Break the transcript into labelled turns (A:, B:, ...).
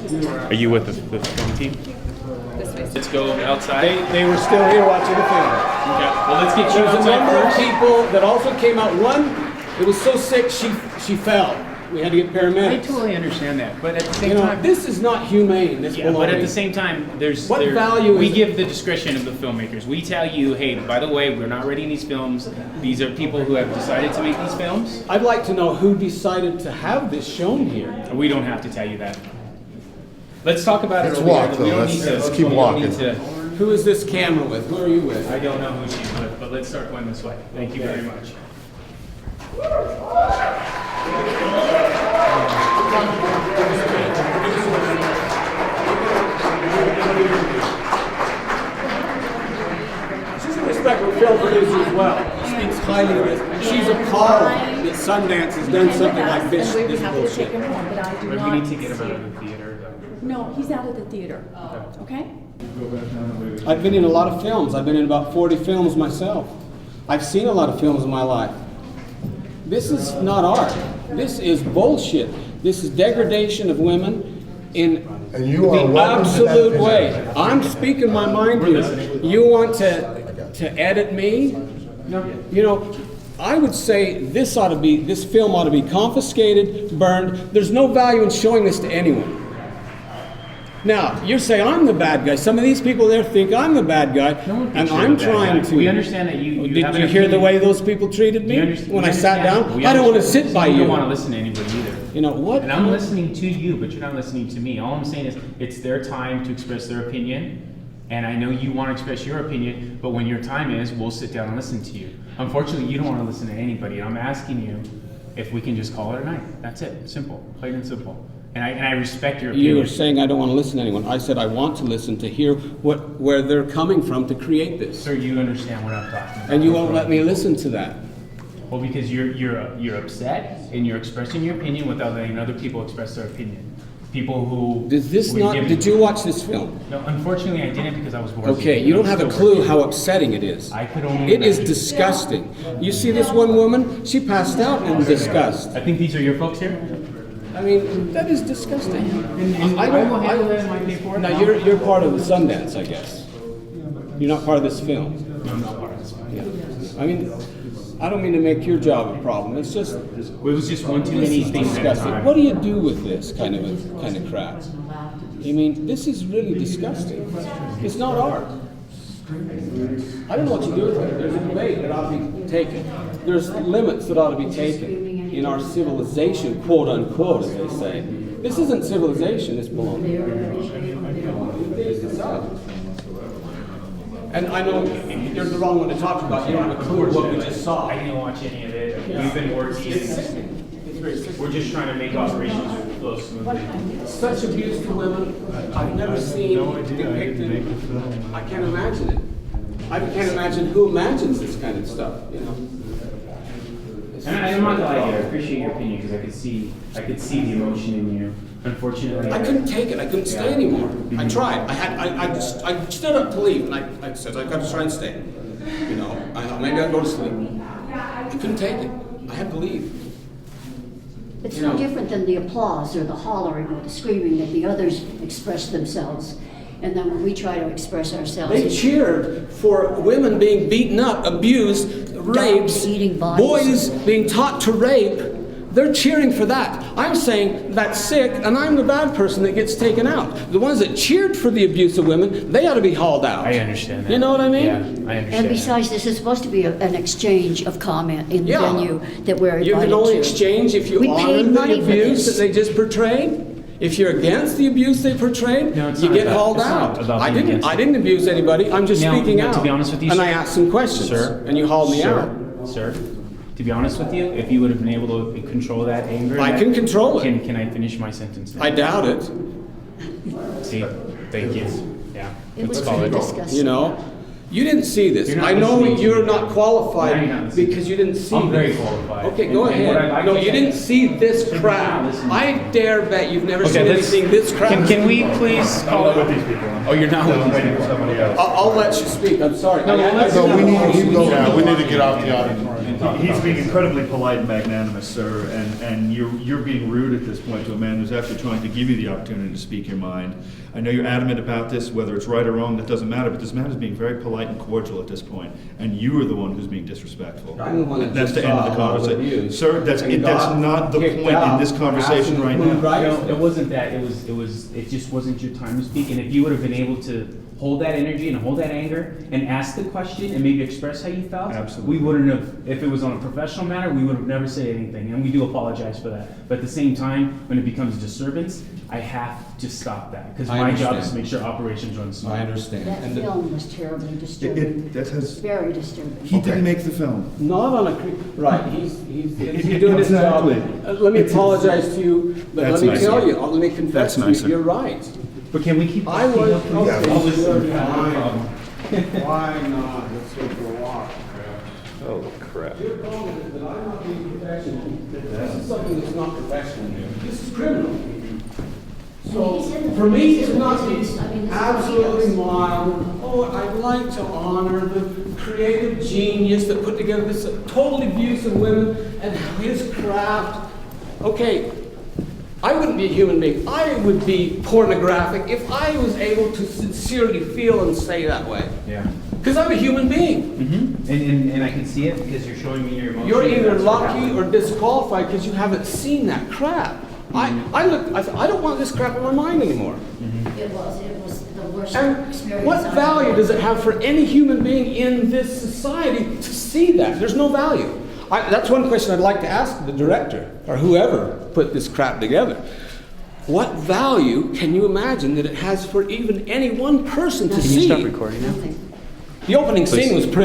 A: Are you with the film team? Let's go outside.
B: They were still here watching the film.
A: Okay. Well, let's get you
B: There's a
A: outside
B: number of
A: first.
B: people that also came out. One, it was so sick she fell. We had to get
A: I
B: paramedics.
A: totally understand that, but at the same
B: You know,
A: time,
B: this is not humane. This
A: yeah, but at
B: baloney.
A: the same time,
B: What value
A: we
B: is it?
A: give the discretion of the filmmakers. We tell you, hey, by the way, we're not rating these films. These are people who have decided to make these films.
B: I'd like to know who decided to have this shown here.
A: We don't have to tell you that. Let's talk about
C: Let's
A: it over
C: walk,
A: here.
C: though.
A: We don't
C: Let's-
A: need to-
C: let's keep
A: we don't
C: walking.
A: need to-
B: Who is this camera with? Who are you with?
A: I don't know who she's with, but let's start going this way. Thank you very much.
B: She's a respectful film producer as well. Speaks highly of this. She's appalled that Sundance has done something like this
D: And we would have to
B: bullshit.
D: take him home, but I do
A: But
D: not.
A: we need to get him out of the theater.
D: No, he's out of the theater, okay?
B: I've been in a lot of films. I've been in about 40 films myself. I've seen a lot of films in my life. This is not art. This is bullshit. This is degradation of women in
C: And you are
B: the
C: welcome to that
B: absolute
C: opinion.
B: way. I'm speaking my mind here. You want to edit me? You know, I would say this film ought to be confiscated, burned. There's no value in showing this to anyone. Now, you're saying I'm the bad guy. Some of these people there think I'm the bad guy, and I'm trying to.
A: We understand that you
B: Did
A: have
B: you
A: an
B: hear the
A: opinion.
B: way those people treated me
A: We understand-
B: when
A: we
B: I sat
A: understand.
B: down?
A: We
B: I don't want to
A: understand.
B: sit by
A: You
B: you.
A: don't want to listen to anybody either.
B: You know what?
A: And I'm listening to you, but you're not listening to me. All I'm saying is it's their time to express their opinion, and I know you want to express your opinion, but when your time is, we'll sit down and listen to you. Unfortunately, you don't want to listen to anybody, and I'm asking you if we can just call it a night. That's it. Simple. Plain and simple. And I respect your opinion.
B: You were saying I don't want to listen to anyone. I said I want to listen to hear where they're coming from to create this.
A: Sir, you understand what I'm talking about.
B: And you won't let me listen to that.
A: Well, because you're upset and you're expressing your opinion without letting other people express their opinion. People who
B: Did you watch this film?
A: No, unfortunately, I didn't because I was bored.
B: Okay, you don't have a clue how upsetting it is.
A: I could only.
B: It is
A: imagine.
B: disgusting. You see this one woman? She passed out in disgust.
A: I think these are your folks here.
B: I mean, that is disgusting.
A: I will handle that in my paperwork.
B: Now you're part of the Sundance, I guess. You're not part of this film.
A: No, I'm not part of this.
B: Yeah. I mean, I don't mean to make your job a problem. It's just
A: It was just one too many things at a
B: disgusting.
A: time.
B: What do you do with this kind of crap? I mean, this is really disgusting. It's not art. I don't know what you do with it. There's a debate that ought to be taken. There's limits that ought to be taken in our civilization, quote unquote, as they say. This isn't civilization, it's baloney. It's not. And I know you're the wrong one to talk about. You don't have a clue what we just saw.
A: I didn't watch any of it. We've been working. We're just trying to make operations flow smoothly.
B: Such abuse to women, I've never seen depicted. I can't imagine it. I can't imagine who imagines this kind of stuff, you know?
A: And I'm not gonna lie here. I appreciate your opinion because I could see the emotion in you. Unfortunately,
B: I couldn't take it. I couldn't stay anymore. I tried. I stood up to leave, and I said, I got to try and stay. You know, maybe I'll go to sleep. I couldn't take it. I had to leave.
E: It's no different than the applause or the hollering or the screaming that the others express themselves. And then when we try to express ourselves.
B: They cheered for women being beaten up, abused, raped,
E: eating bodies.
B: boys being taught to rape. They're cheering for that. I'm saying that's sick, and I'm the bad person that gets taken out. The ones that cheered for the abuse of women, they ought to be hauled out.
A: I understand that.
B: You know what I mean?
A: Yeah, I understand.
E: And besides, this is supposed to be an exchange of comment in the
B: Yeah.
E: venue that we're invited
B: You can only
E: to.
B: exchange if you
E: We
B: honor
E: paid
B: the
E: money for
B: abuse
E: this.
B: that they just portrayed. If you're against the abuse they portrayed,
A: No, it's
B: you
A: not
B: get
A: about-
B: hauled
A: it's not
B: out.
A: about
B: I
A: being against
B: I
A: it.
B: didn't abuse anybody. I'm just
A: Now,
B: speaking
A: now,
B: out.
A: to be honest with you,
B: and
A: sir-
B: I asked some questions,
A: Sir,
B: and you hauled me out.
A: Sir, to be honest with you, if you would have been able to control that anger,
B: I can control it.
A: Can I finish my sentence now?
B: I doubt it.
A: See, thank you. Yeah,
E: It
A: let's
E: was
A: call it.
E: disgusting.
B: You know, you didn't see this.
A: You're not
B: I know
A: listening to
B: you're
A: me.
B: not
A: Now you're
B: qualified
A: not listening.
B: because you didn't see
A: I'm very
B: this.
A: qualified.
B: Okay, go
A: And what I'd
B: ahead.
A: like
B: No,
A: to
B: you
A: say-
B: didn't see this
A: Then you're
B: crap.
A: not listening.
B: I dare bet you've never
A: Okay,
B: seen
A: let's-
B: anything this crap.
A: Can we please call it? Oh, you're not with these people.
B: I'll let you speak. I'm sorry.
A: No, well, let's-
C: So we need to get off the auditorium.
A: talk
C: He's
A: about
C: being
A: this.
C: incredibly polite and magnanimous, sir, and you're being rude at this point to a man who's actually trying to give you the opportunity to speak your mind. I know you're adamant about this, whether it's right or wrong, that doesn't matter, but this man is being very polite and cordial at this point, and you are the one who's being disrespectful.
B: I'm the one that
C: That's
B: just
C: the end of
B: saw
C: the
B: a lot of
C: conversation.
B: abuse.
C: Sir, that's
B: And got
C: not the
B: kicked
C: point in
B: out
C: this
B: for
C: conversation
B: asking
C: right
B: who
C: now.
B: rights
A: No, it wasn't that. It just wasn't your time to speak. And if you would have been able to hold that energy and hold that anger and ask the question and maybe express how you felt,
C: Absolutely.
A: we wouldn't have, if it was on a professional matter, we would have never said anything. And we do apologize for that. But at the same time, when it becomes a disturbance, I have to stop that. Because
B: I
A: my job is
B: understand.
A: to make sure operations run smooth.
B: I understand.
E: That
B: And the-
E: film was terribly disturbing.
C: That has,
E: Very disturbing.
C: he didn't make the film.
B: Not on a, right, he's doing his job.
C: Exactly.
B: Let me apologize to you, but
C: That's
B: let me
C: nice
B: tell
C: of you.
B: you, let me confess
C: That's
B: to you,
C: nicer.
B: you're right.
A: But can we keep
B: I
A: talking?
B: was-
A: Please?
B: okay,
A: I'll listen.
B: sure,
A: No
B: fine.
A: problem.
F: Why not? Let's go for a walk.
G: Oh, crap.
B: Your comment is that I'm not being professional. This is something that's not professional. This is criminal. So,
E: He's in the-
B: for me,
E: he's
B: it's
E: in the
B: not
E: business. I mean, this is
B: absolutely
E: ridiculous.
B: mild. Oh, I'd like to honor the creative genius that put together this total abuse of women and his craft. Okay, I wouldn't be a human being. I would be pornographic if I was able to sincerely feel and say that way.
A: Yeah.
B: Because I'm a human being.
A: Mm-hmm. And I can see it because you're showing me your emotion.
B: You're either
A: That's what
B: lucky
A: happened.
B: or disqualified because you haven't seen that crap. I said, I don't want this crap in my mind anymore.
E: It was the worst
B: And
E: experience.
B: what
E: I've
B: value
E: ever-
B: does it have for any human being in this society to see that? There's no value. That's one question I'd like to ask the director or whoever put this crap together. What value can you imagine that it has for even any one person to see?
G: Stop recording now.
E: Nothing.
B: The opening scene was pretty.